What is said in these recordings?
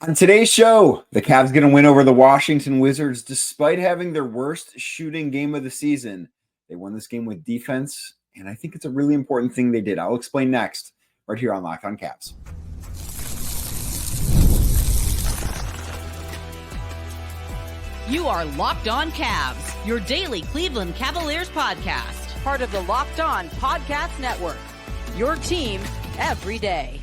On today's show, the Cavs going to win over the Washington Wizards despite having their worst shooting game of the season. They won this game with defense, and I think it's a really important thing they did. I'll explain next, right here on Locked On Cavs. You are Locked On Cavs, your daily Cleveland Cavaliers podcast. Part of the Locked On Podcast Network, your team every day.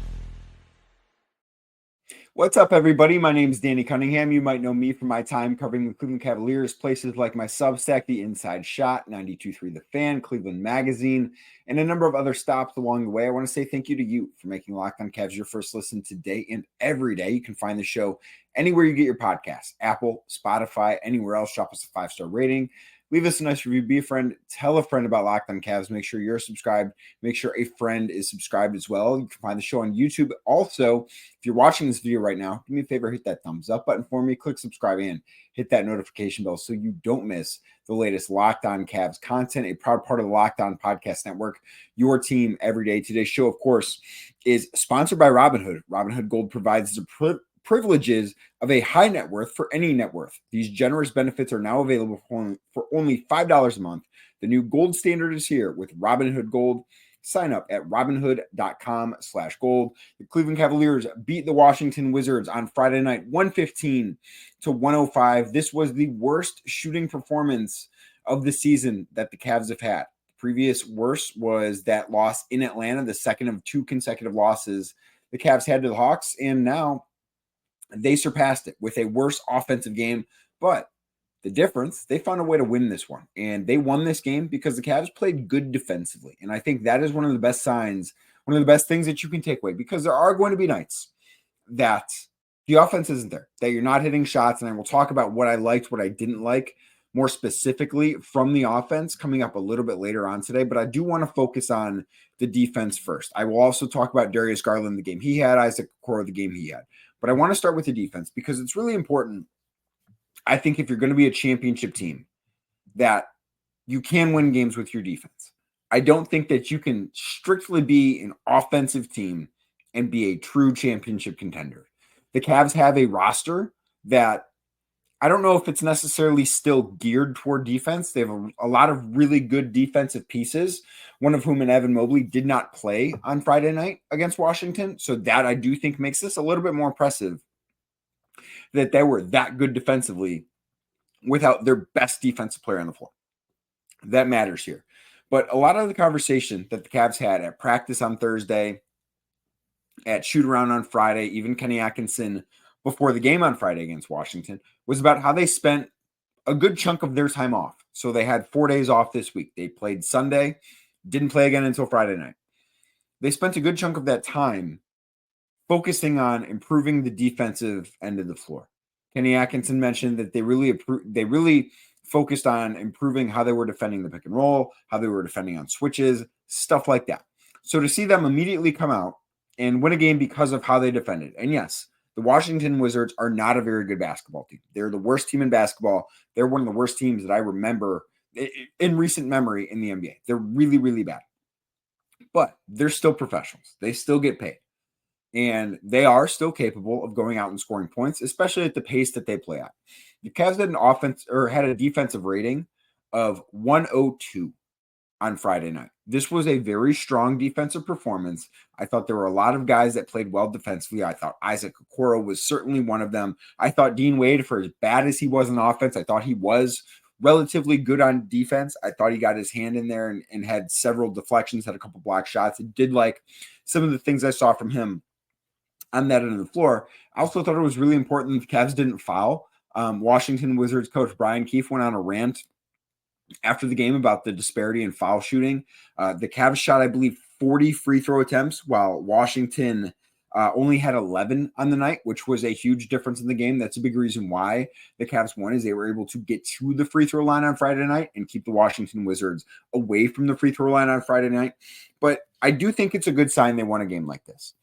What's up, everybody? My name is Danny Cunningham. You might know me from my time covering the Cleveland Cavaliers, places like my Substack, The Inside Shot, 92.3 The Fan, Cleveland Magazine, and a number of other stops along the way. I want to say thank you to you for making Locked On Cavs your first listen today and every day. You can find the show anywhere you get your podcasts, Apple, Spotify, anywhere else. Drop us a 5-star rating. Leave us a nice review. Be a friend. Tell a friend about Locked On Cavs. Make sure you're subscribed. Make sure a friend is subscribed as well. You can find the show on YouTube. Also, if you're watching this video right now, do me a favor, hit that thumbs up button for me. Click subscribe and hit that notification bell so you don't miss the latest Locked On Cavs content, a proud part of the Locked On Podcast Network, your team every day. Today's show, of course, is sponsored by Robinhood. Robinhood Gold provides the privileges of a high net worth for any net worth. These generous benefits are now available for only $5 a month. The new gold standard is here with Robinhood Gold. Sign up at robinhood.com/gold. The Cleveland Cavaliers beat the Washington Wizards on Friday night, 115-105. This was the worst shooting performance of the season that the Cavs have had. The previous worst was that loss in Atlanta, the second of two consecutive losses the Cavs had to the Hawks, and now they surpassed it with a worse offensive game. But the difference, they found a way to win this one. And they won this game because the Cavs played good defensively. And I think that is one of the best signs, one of the best things that you can take away, because there are going to be nights that the offense isn't there, that you're not hitting shots. And I will talk about what I liked, what I didn't like more specifically from the offense coming up a little bit later on today. But I do want to focus on the defense first. I will also talk about Darius Garland, the game he had, Isaac Okoro, the game he had. But I want to start with the defense because it's really important. I think if you're going to be a championship team, that you can win games with your defense. I don't think that you can strictly be an offensive team and be a true championship contender. The Cavs have a roster that I don't know if it's necessarily still geared toward defense. They have a lot of really good defensive pieces, one of whom, Evan Mobley, did not play on Friday night against Washington. So that I do think makes this a little bit more impressive that they were that good defensively without their best defensive player on the floor. That matters here. But a lot of the conversation that the Cavs had at practice on Thursday, at shoot-around on Friday, even Kenny Atkinson before the game on Friday against Washington, was about how they spent a good chunk of their time off. So they had 4 days off this week. They played Sunday, didn't play again until Friday night. They spent a good chunk of that time focusing on improving the defensive end of the floor. Kenny Atkinson mentioned that they really focused on improving how they were defending the pick and roll, how they were defending on switches, stuff like that. So to see them immediately come out and win a game because of how they defended, and yes, the Washington Wizards are not a very good basketball team. They're the worst team in basketball. They're one of the worst teams that I remember in recent memory in the NBA. They're really, really bad. But they're still professionals. They still get paid. And they are still capable of going out and scoring points, especially at the pace that they play at. The Cavs had a defensive rating of 102 on Friday night. This was a very strong defensive performance. I thought there were a lot of guys that played well defensively. I thought Isaac Okoro was certainly one of them. I thought Dean Wade, for as bad as he was on offense, I thought he was relatively good on defense. I thought he got his hand in there and had several deflections, had a couple block shots. I did like some of the things I saw from him on that end of the floor. I also thought it was really important that the Cavs didn't foul. Washington Wizards coach Brian Keefe went on a rant after the game about the disparity in foul shooting. The Cavs shot, I believe, 40 free throw attempts, while Washington only had 11 on the night, which was a huge difference in the game. That's a big reason why the Cavs won, is they were able to get to the free throw line on Friday night and keep the Washington Wizards away from the free throw line on Friday night. But I do think it's a good sign they won a game like this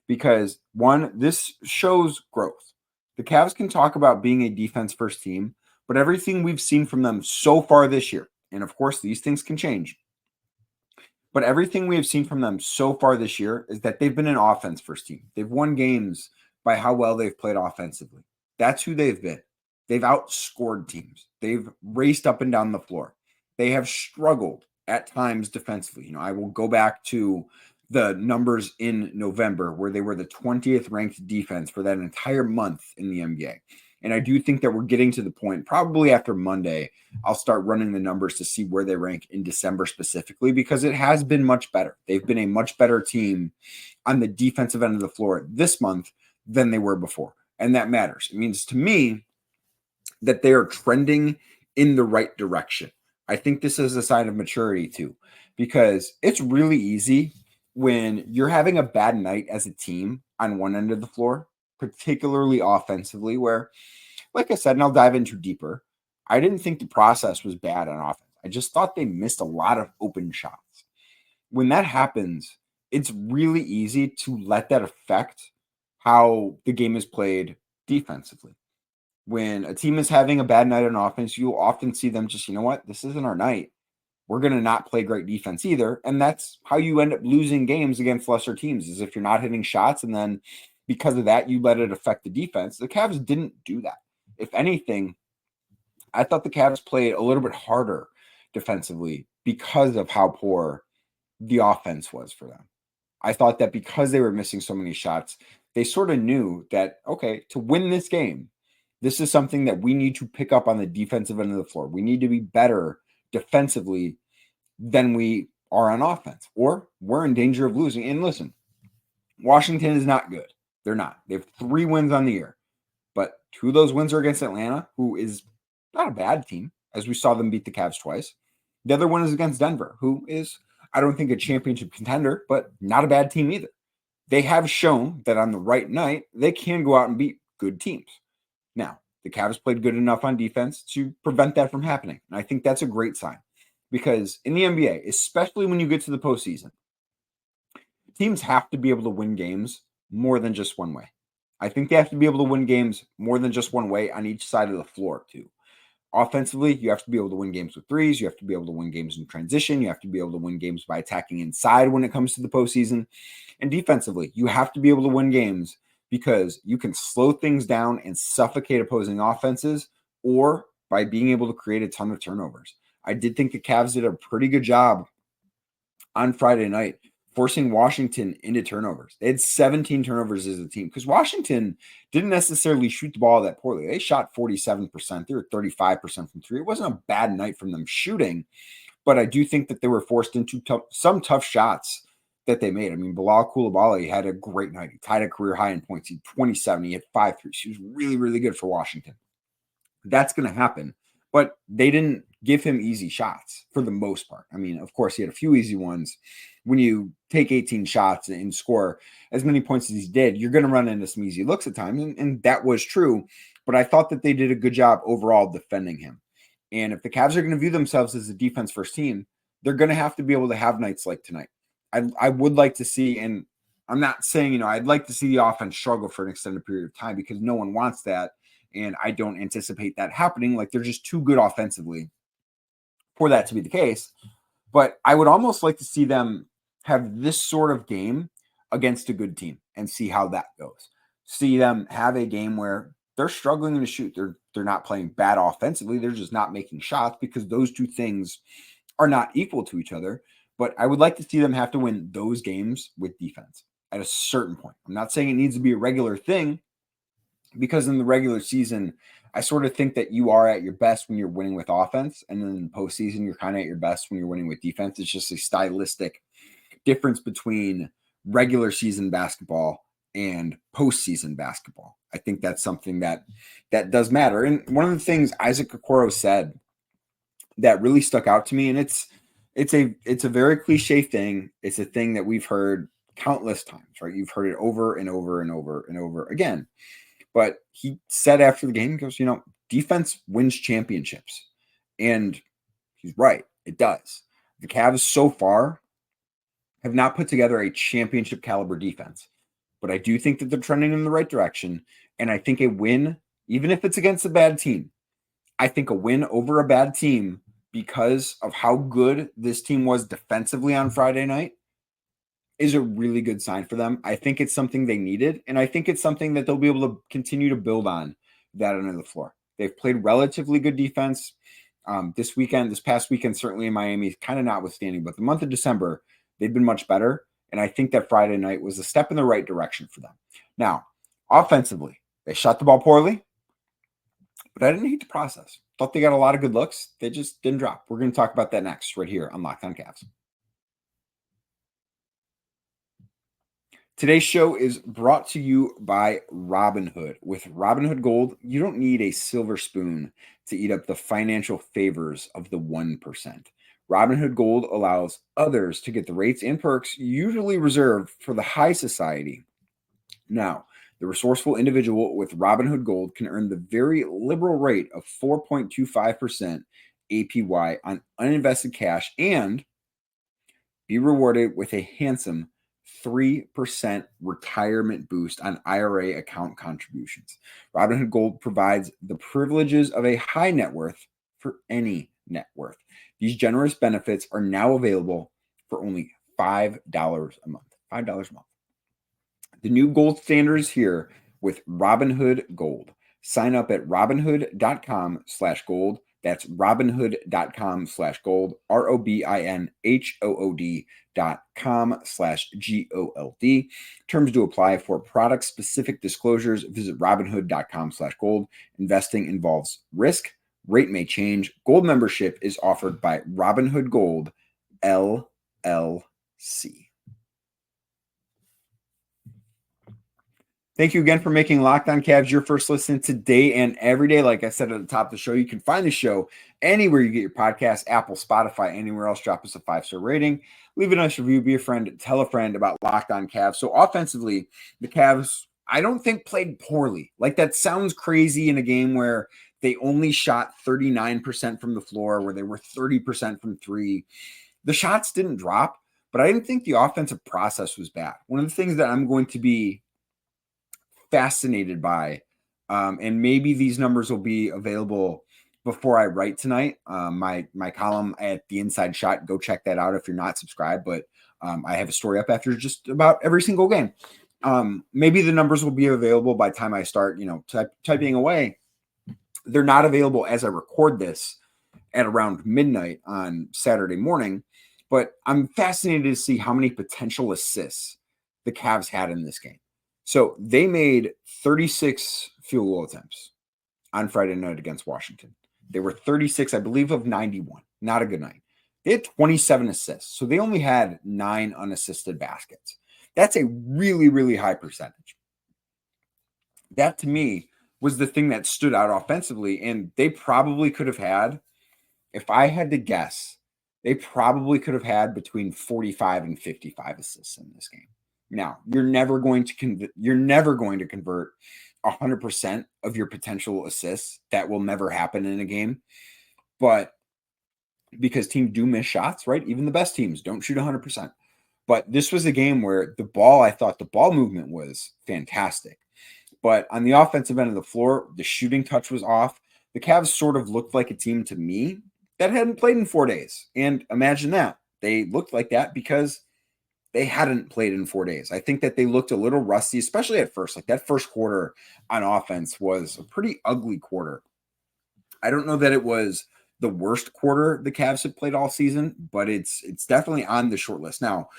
because, one, this shows growth. The Cavs can talk about being a defense-first team, but everything we've seen from them so far this year, and of course these things can change, but everything we have seen from them so far this year is that they've been an offense-first team. They've won games by how well they've played offensively. That's who they've been. They've outscored teams. They've raced up and down the floor. They have struggled at times defensively. I will go back to the numbers in November where they were the 20th ranked defense for that entire month in the NBA. And I do think that we're getting to the point, probably after Monday, I'll start running the numbers to see where they rank in December specifically, because it has been much better. They've been a much better team on the defensive end of the floor this month than they were before. And that matters. It means to me that they are trending in the right direction. I think this is a sign of maturity too, because it's really easy when you're having a bad night as a team on one end of the floor, particularly offensively, where, like I said, and I'll dive into deeper, I didn't think the process was bad on offense. I just thought they missed a lot of open shots. When that happens, it's really easy to let that affect how the game is played defensively. When a team is having a bad night on offense, you'll often see them just, this isn't our night. We're going to not play great defense either. And that's how you end up losing games against lesser teams, is if you're not hitting shots, and then because of that, you let it affect the defense. The Cavs didn't do that. If anything, I thought the Cavs played a little bit harder defensively because of how poor the offense was for them. I thought that because they were missing so many shots, they sort of knew that, okay, to win this game, this is something that we need to pick up on the defensive end of the floor. We need to be better defensively than we are on offense, or we're in danger of losing. And listen, Washington is not good. They're not. They have 3 wins on the year, but 2 of those wins are against Atlanta, who is not a bad team, as we saw them beat the Cavs twice. The other one is against Denver, who is, I don't think, a championship contender, but not a bad team either. They have shown that on the right night, they can go out and beat good teams. Now, the Cavs played good enough on defense to prevent that from happening. And I think that's a great sign, because in the NBA, especially when you get to the postseason, teams have to be able to win games more than just one way. I think they have to be able to win games more than just one way on each side of the floor too. Offensively, you have to be able to win games with threes. You have to be able to win games in transition. You have to be able to win games by attacking inside when it comes to the postseason. And defensively, you have to be able to win games because you can slow things down and suffocate opposing offenses, or by being able to create a ton of turnovers. I did think the Cavs did a pretty good job on Friday night forcing Washington into turnovers. They had 17 turnovers as a team, because Washington didn't necessarily shoot the ball that poorly. They shot 47%. They were 35% from 3. It wasn't a bad night from them shooting, but I do think that they were forced into some tough shots that they made. I mean, Bilal Coulibaly had a great night. He tied a career high in points. He had 27. He had 5 threes. He was really, really good for Washington. That's going to happen, but they didn't give him easy shots for the most part. I mean, of course, he had a few easy ones. When you take 18 shots and score as many points as he did, you're going to run into some easy looks at times, and that was true. But I thought that they did a good job overall defending him. And if the Cavs are going to view themselves as a defense-first team, they're going to have to be able to have nights like tonight. I would like to see, and I'm not saying, I'd like to see the offense struggle for an extended period of time, because no one wants that. And I don't anticipate that happening. Like, they're just too good offensively for that to be the case. But I would almost like to see them have this sort of game against a good team and see how that goes. See them have a game where they're struggling to shoot. They're not playing bad offensively. They're just not making shots, because those two things are not equal to each other. But I would like to see them have to win those games with defense at a certain point. I'm not saying it needs to be a regular thing, because in the regular season, I sort of think that you are at your best when you're winning with offense. And then in the postseason, you're kind of at your best when you're winning with defense. It's just a stylistic difference between regular season basketball and postseason basketball. I think that's something that does matter. And one of the things Isaac Okoro said that really stuck out to me, and it's a very cliche thing. It's a thing that we've heard countless times, right? You've heard it over and over and over and over again. But he said after the game, he goes, defense wins championships. And he's right. It does. The Cavs so far have not put together a championship caliber defense. But I do think that they're trending in the right direction. And I think a win, even if it's against a bad team, I think a win over a bad team, because of how good this team was defensively on Friday night, is a really good sign for them. I think it's something they needed, and I think it's something that they'll be able to continue to build on that end of the floor. They've played relatively good defense this past weekend, certainly in Miami, kind of notwithstanding, but the month of December, they've been much better. And I think that Friday night was a step in the right direction for them. Now, offensively, they shot the ball poorly, but I didn't hate the process. Thought they got a lot of good looks. They just didn't drop. We're going to talk about that next right here on Locked On Cavs. Today's show is brought to you by Robinhood. With Robinhood Gold, you don't need a silver spoon to eat up the financial favors of the 1%. Robinhood Gold allows others to get the rates and perks usually reserved for the high society. Now, the resourceful individual with Robinhood Gold can earn the very liberal rate of 4.25% APY on uninvested cash and be rewarded with a handsome 3% retirement boost on IRA account contributions. Robinhood Gold provides the privileges of a high net worth for any net worth. These generous benefits are now available for only $5 a month. $5 a month. The new gold standard is here with Robinhood Gold. Sign up at robinhood.com/gold. That's robinhood.com/gold, ROBINHOOD.com/GOLD. Terms to apply. For product specific disclosures, visit robinhood.com/gold. Investing involves risk. Rate may change. Gold membership is offered by Robinhood Gold, LLC. Thank you again for making Locked On Cavs your first listen today and every day. Like I said at the top of the show, you can find the show anywhere you get your podcast, Apple, Spotify, anywhere else. Drop us a 5-star rating. Leave a nice review. Be a friend. Tell a friend about Locked On Cavs. So offensively, the Cavs, I don't think played poorly. Like that sounds crazy in a game where they only shot 39% from the floor, where they were 30% from three. The shots didn't drop, but I didn't think the offensive process was bad. One of the things that I'm going to be fascinated by, and maybe these numbers will be available before I write tonight. My column at The Inside Shot, go check that out if you're not subscribed, but I have a story up after just about every single game. Maybe the numbers will be available by the time I start, typing away. They're not available as I record this at around midnight on Saturday morning, but I'm fascinated to see how many potential assists the Cavs had in this game. So they made 36 field goal attempts on Friday night against Washington. They were 36, I believe, of 91. Not a good night. They had 27 assists. So they only had 9 unassisted baskets. That's a really, really high percentage. That, to me, was the thing that stood out offensively. And they probably could have had, if I had to guess, they probably could have had between 45 and 55 assists in this game. Now, you're never going to convert 100% of your potential assists. That will never happen in a game. But because teams do miss shots, right? Even the best teams don't shoot 100%. But this was a game where I thought the ball movement was fantastic. But on the offensive end of the floor, the shooting touch was off. The Cavs sort of looked like a team to me that hadn't played in 4 days. And imagine that. They looked like that because they hadn't played in 4 days. I think that they looked a little rusty, especially at first. Like that first quarter on offense was a pretty ugly quarter. I don't know that it was the worst quarter the Cavs had played all season, but it's definitely on the short list. Now,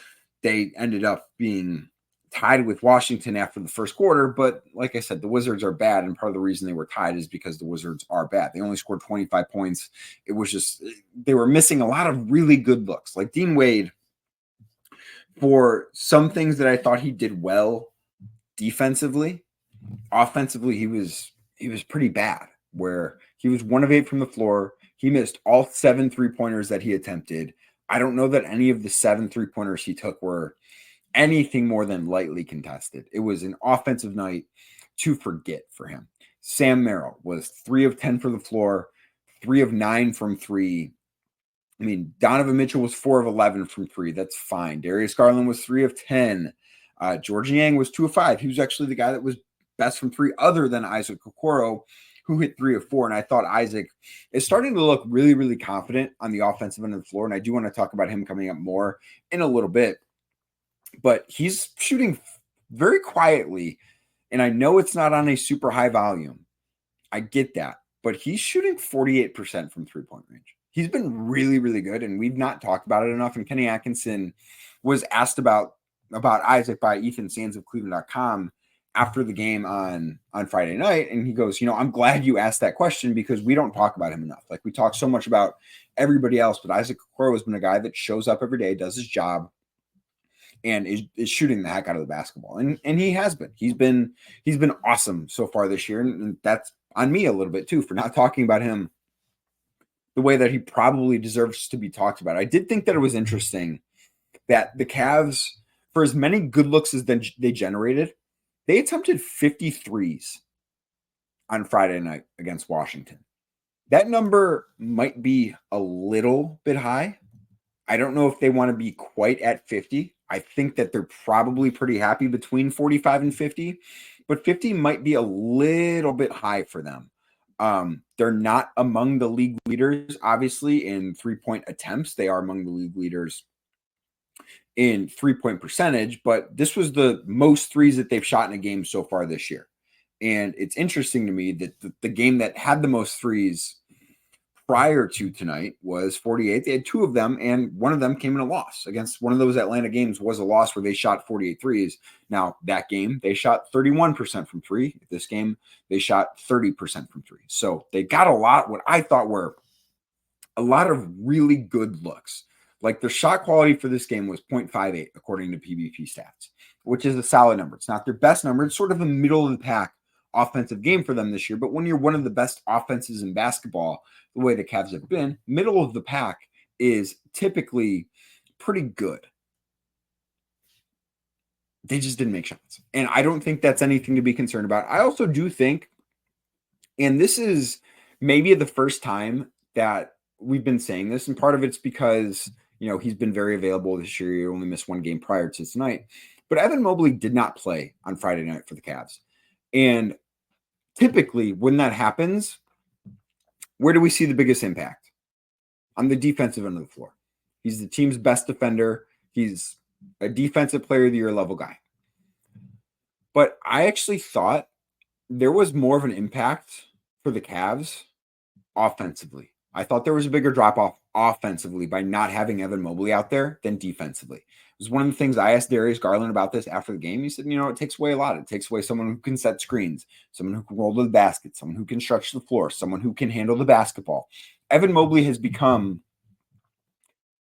they ended up being tied with Washington after the first quarter, but like I said, the Wizards are bad, and part of the reason they were tied is because the Wizards are bad. They only scored 25 points. It was just, they were missing a lot of really good looks. Like Dean Wade, for some things that I thought he did well defensively, offensively, he was pretty bad, where he was 1 of 8 from the floor. He missed all 7 3-pointers that he attempted. I don't know that any of the 7 3-pointers he took were anything more than lightly contested. It was an offensive night to forget for him. Sam Merrill was 3 of 10 for the floor, 3 of 9 from 3. I mean, Donovan Mitchell was 4 of 11 from 3. That's fine. Darius Garland was 3 of 10. George Niang was 2 of 5. He was actually the guy that was best from 3 other than Isaac Okoro, who hit 3 of 4. And I thought Isaac is starting to look really, really confident on the offensive end of the floor. And I do want to talk about him coming up more in a little bit. but he's shooting very quietly. And I know it's not on a super high volume. I get that, but he's shooting 48% from 3-point range. He's been really, really good, and we've not talked about it enough. And Kenny Atkinson was asked about Isaac by Ethan Sands of Cleveland.com after the game on Friday night. And he goes, I'm glad you asked that question because we don't talk about him enough. Like, we talk so much about everybody else, but Isaac Okoro has been a guy that shows up every day, does his job, and is shooting the heck out of the basketball. And he has been. He's been awesome so far this year. And that's on me a little bit too for not talking about him the way that he probably deserves to be talked about. I did think that it was interesting that the Cavs, for as many good looks as they generated, they attempted 53s on Friday night against Washington. That number might be a little bit high. I don't know if they want to be quite at 50. I think that they're probably pretty happy between 45 and 50, but 50 might be a little bit high for them. They're not among the league leaders, obviously, in 3-point attempts. They are among the league leaders in 3-point percentage, but this was the most threes that they've shot in a game so far this year. And it's interesting to me that the game that had the most threes prior to tonight was 48. They had 2 of them, and one of them came in a loss against one of those Atlanta games was a loss where they shot 48 threes. Now, that game, they shot 31% from 3. This game, they shot 30% from 3. So they got what I thought were a lot of really good looks. Like, their shot quality for this game was 0.58, according to PBP stats, which is a solid number. It's not their best number. It's sort of a middle of the pack offensive game for them this year. But when you're one of the best offenses in basketball, the way the Cavs have been, middle of the pack is typically pretty good. They just didn't make shots. And I don't think that's anything to be concerned about. I also do think, and this is maybe the first time that we've been saying this, and part of it's because, he's been very available this year. He only missed 1 game prior to tonight. But Evan Mobley did not play on Friday night for the Cavs. And typically when that happens, where do we see the biggest impact? On the defensive end of the floor. He's the team's best defender. He's a defensive player of the year level guy. But I actually thought there was more of an impact for the Cavs offensively. I thought there was a bigger drop off offensively by not having Evan Mobley out there than defensively. It was one of the things I asked Darius Garland about this after the game. He said, it takes away a lot. It takes away someone who can set screens, someone who can roll to the basket, someone who can stretch the floor, someone who can handle the basketball. Evan Mobley has become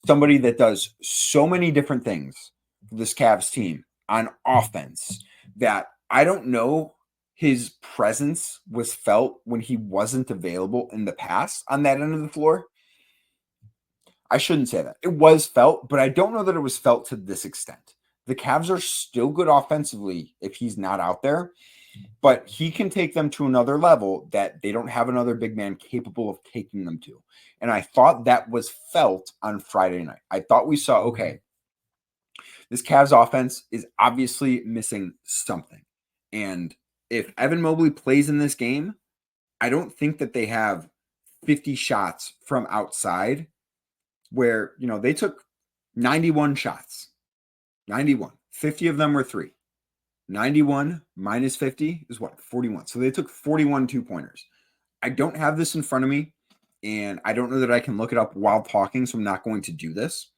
somebody that does so many different things for this Cavs team on offense that I don't know his presence was felt when he wasn't available in the past on that end of the floor. I shouldn't say that. It was felt, but I don't know that it was felt to this extent. The Cavs are still good offensively if he's not out there, but he can take them to another level that they don't have another big man capable of taking them to. And I thought that was felt on Friday night. I thought we saw, okay, this Cavs offense is obviously missing something. And if Evan Mobley plays in this game, I don't think that they have 50 shots from outside where, they took 91 shots. 91. 50 of them were 3. 91 minus 50 is what? 41. So they took 41 2-pointers. I don't have this in front of me, and I don't know that I can look it up while talking, so I'm not going to do this.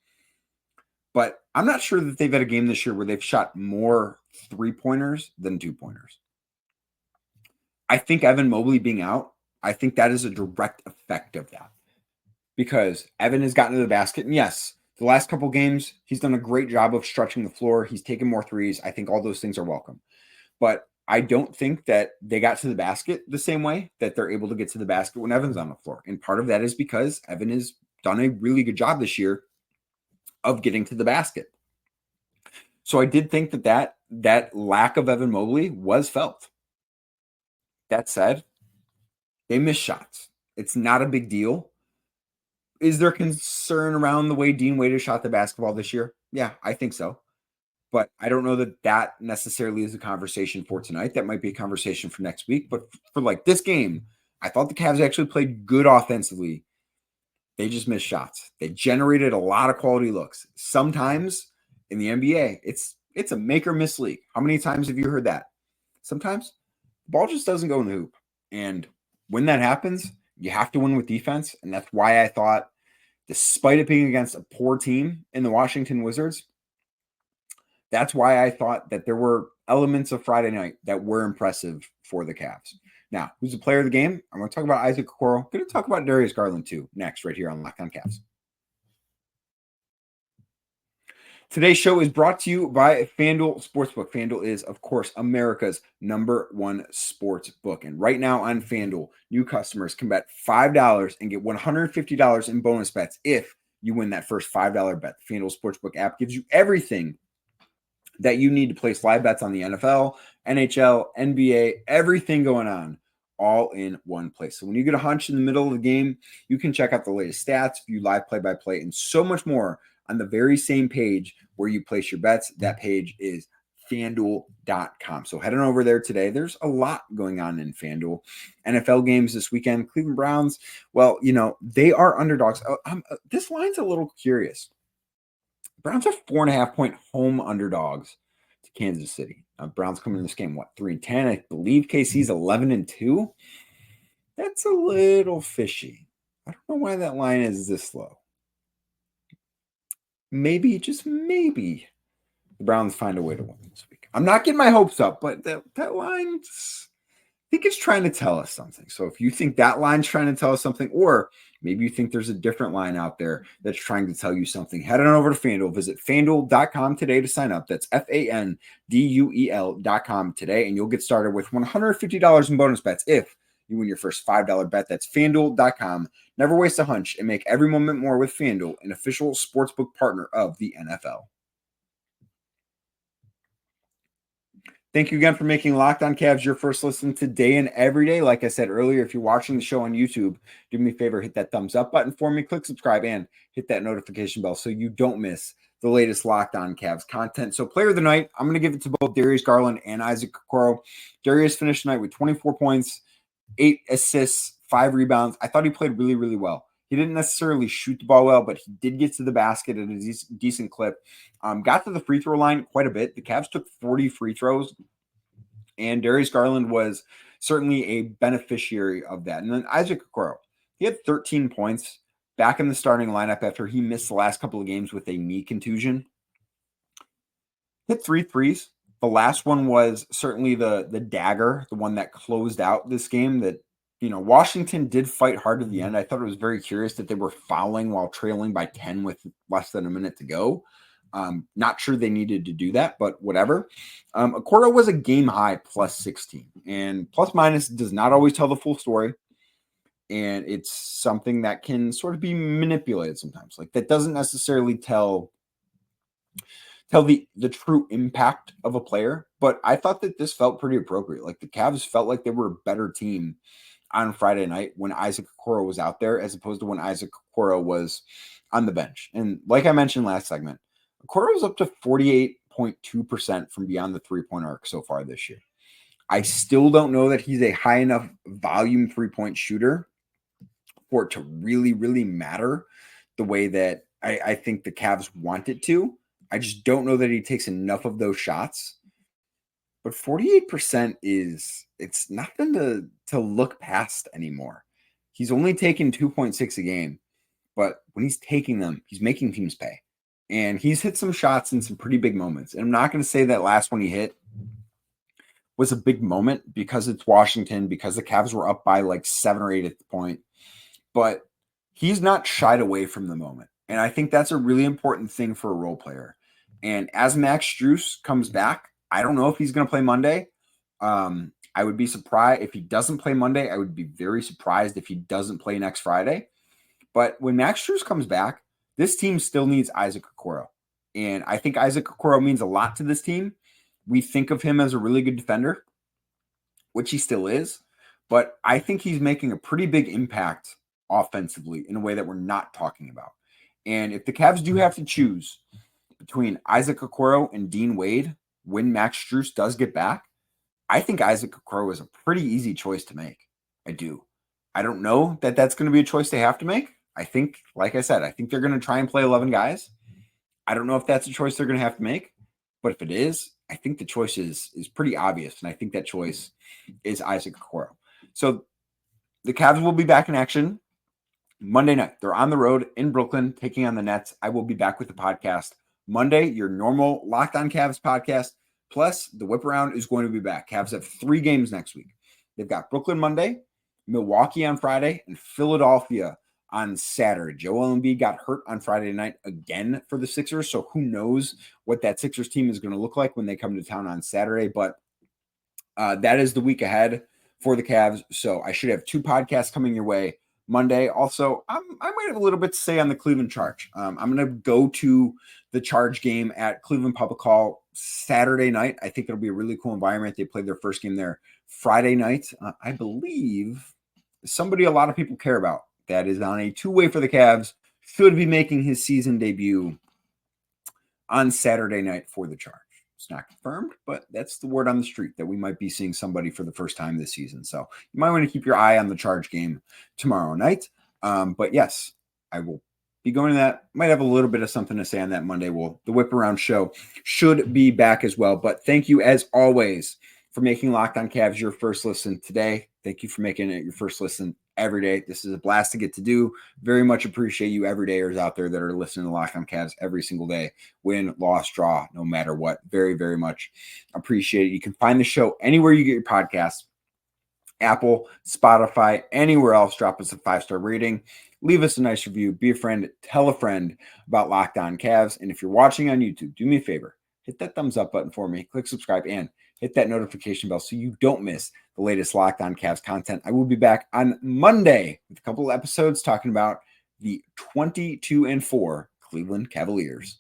But I'm not sure that they've had a game this year where they've shot more 3-pointers than 2-pointers. I think Evan Mobley being out, I think that is a direct effect of that. Because Evan has gotten to the basket, and yes, the last couple games, he's done a great job of stretching the floor. He's taken more threes. I think all those things are welcome. But I don't think that they got to the basket the same way that they're able to get to the basket when Evan's on the floor. And part of that is because Evan has done a really good job this year of getting to the basket. So I did think that lack of Evan Mobley was felt. That said, they missed shots. It's not a big deal. Is there concern around the way Dean Wade has shot the basketball this year? Yeah, I think so. But I don't know that necessarily is a conversation for tonight. That might be a conversation for next week. But for like this game, I thought the Cavs actually played good offensively. They just missed shots. They generated a lot of quality looks. Sometimes in the NBA, it's It's a make or miss league. How many times have you heard that? Sometimes the ball just doesn't go in the hoop. And when that happens, you have to win with defense. And that's why I thought, despite it being against a poor team in the Washington Wizards, that's why I thought that there were elements of Friday night that were impressive for the Cavs. Now, who's the player of the game? I'm going to talk about Isaac Okoro. I'm going to talk about Darius Garland too next, right here on Locked On Cavs. Today's show is brought to you by FanDuel Sportsbook. FanDuel is, of course, America's #1 sports book. And right now on FanDuel, new customers can bet $5 and get $150 in bonus bets if you win that first $5 bet. The FanDuel Sportsbook app gives you everything that you need to place live bets on the NFL, NHL, NBA, everything going on, all in one place. So when you get a hunch in the middle of the game, you can check out the latest stats, view live play-by-play, and so much more on the very same page where you place your bets. That page is FanDuel.com. So head on over there today. There's a lot going on in FanDuel. NFL games this weekend. Cleveland Browns, well, they are underdogs. This line's a little curious. Browns are 4.5-point home underdogs to Kansas City. Browns coming in this game, 3-10? I believe KC's 11-2. That's a little fishy. I don't know why that line is this low. Maybe, just maybe, the Browns find a way to win this week. I'm not getting my hopes up, but that line, I think it's trying to tell us something. So if you think that line's trying to tell us something, or maybe you think there's a different line out there that's trying to tell you something, head on over to FanDuel. Visit FanDuel.com today to sign up. That's FanDuel.com today, and you'll get started with $150 in bonus bets if you win your first $5 bet. That's FanDuel.com. Never waste a hunch and make every moment more with FanDuel, an official sportsbook partner of the NFL. Thank you again for making Locked On Cavs your first listen today and every day. Like I said earlier, if you're watching the show on YouTube, do me a favor, hit that thumbs up button for me, click subscribe, and hit that notification bell so you don't miss the latest Locked On Cavs content. So player of the night, I'm going to give it to both Darius Garland and Isaac Okoro. Darius finished the night with 24 points, 8 assists, 5 rebounds. I thought he played really, really well. He didn't necessarily shoot the ball well, but he did get to the basket at a decent clip. Got to the free throw line quite a bit. The Cavs took 40 free throws, and Darius Garland was certainly a beneficiary of that. And then Isaac Okoro, he had 13 points back in the starting lineup after he missed the last couple of games with a knee contusion. Hit 3 threes. The last one was certainly the dagger, the one that closed out this game that, Washington did fight hard at the end. I thought it was very curious that they were fouling while trailing by 10 with less than a minute to go. Not sure they needed to do that, but whatever. Okoro was a game high plus 16, and plus minus does not always tell the full story. And it's something that can sort of be manipulated sometimes. Like that doesn't necessarily tell the true impact of a player, but I thought that this felt pretty appropriate. Like the Cavs felt like they were a better team on Friday night when Isaac Okoro was out there, as opposed to when Isaac Okoro was on the bench. And like I mentioned last segment, Okoro was up to 48.2% from beyond the three-point arc so far this year. I still don't know that he's a high enough volume three-point shooter for it to really, really matter the way that I think the Cavs want it to. I just don't know that he takes enough of those shots. But 48% it's nothing to look past anymore. He's only taken 2.6 a game, but when he's taking them, he's making teams pay. And he's hit some shots in some pretty big moments. And I'm not going to say that last one he hit was a big moment because it's Washington, because the Cavs were up by like 7 or 8 at the point. But he's not shied away from the moment. And I think that's a really important thing for a role player. And as Max Strus comes back, I don't know if he's going to play Monday. I would be surprised if he doesn't play Monday. I would be very surprised if he doesn't play next Friday. But when Max Strus comes back, this team still needs Isaac Okoro. And I think Isaac Okoro means a lot to this team. We think of him as a really good defender, which he still is. But I think he's making a pretty big impact offensively in a way that we're not talking about. And if the Cavs do have to choose between Isaac Okoro and Dean Wade when Max Strus does get back, I think Isaac Okoro is a pretty easy choice to make. I do. I don't know that that's going to be a choice they have to make. I think, like I said, I think they're going to try and play 11 guys. I don't know if that's a choice they're going to have to make. But if it is, I think the choice is pretty obvious. And I think that choice is Isaac Okoro. So the Cavs will be back in action Monday night. They're on the road in Brooklyn, taking on the Nets. I will be back with the podcast Monday, your normal Locked On Cavs podcast. Plus, the whip around is going to be back. Cavs have 3 games next week. They've got Brooklyn Monday, Milwaukee on Friday, and Philadelphia on Saturday. Joel Embiid got hurt on Friday night again for the Sixers, so who knows what that Sixers team is going to look like when they come to town on Saturday. But that is the week ahead for the Cavs. So I should have 2 podcasts coming your way Monday. Also, I might have a little bit to say on the Cleveland Charge. I'm going to go to the Charge game at Cleveland Public Hall Saturday night. I think it'll be a really cool environment. They played their first game there Friday night. I believe somebody a lot of people care about that is on a 2-way for the Cavs should be making his season debut on Saturday night for the Charge. It's not confirmed, but that's the word on the street that we might be seeing somebody for the first time this season. So you might want to keep your eye on the Charge game tomorrow night. But yes, I will be going to that. Might have a little bit of something to say on that Monday. The Whip Around show should be back as well. But thank you as always for making Locked On Cavs your first listen today. Thank you for making it your first listen every day. This is a blast to get to do. Very much appreciate you everydayers out there that are listening to Locked On Cavs every single day. Win, loss, draw, no matter what. Very, very much appreciate it. You can find the show anywhere you get your podcasts. Apple, Spotify, anywhere else. Drop us a 5-star rating. Leave us a nice review. Be a friend. Tell a friend about Locked On Cavs. And if you're watching on YouTube, do me a favor. Hit that thumbs up button for me. Click subscribe and hit that notification bell so you don't miss the latest Locked On Cavs content. I will be back on Monday with a couple of episodes talking about the 22-4 Cleveland Cavaliers.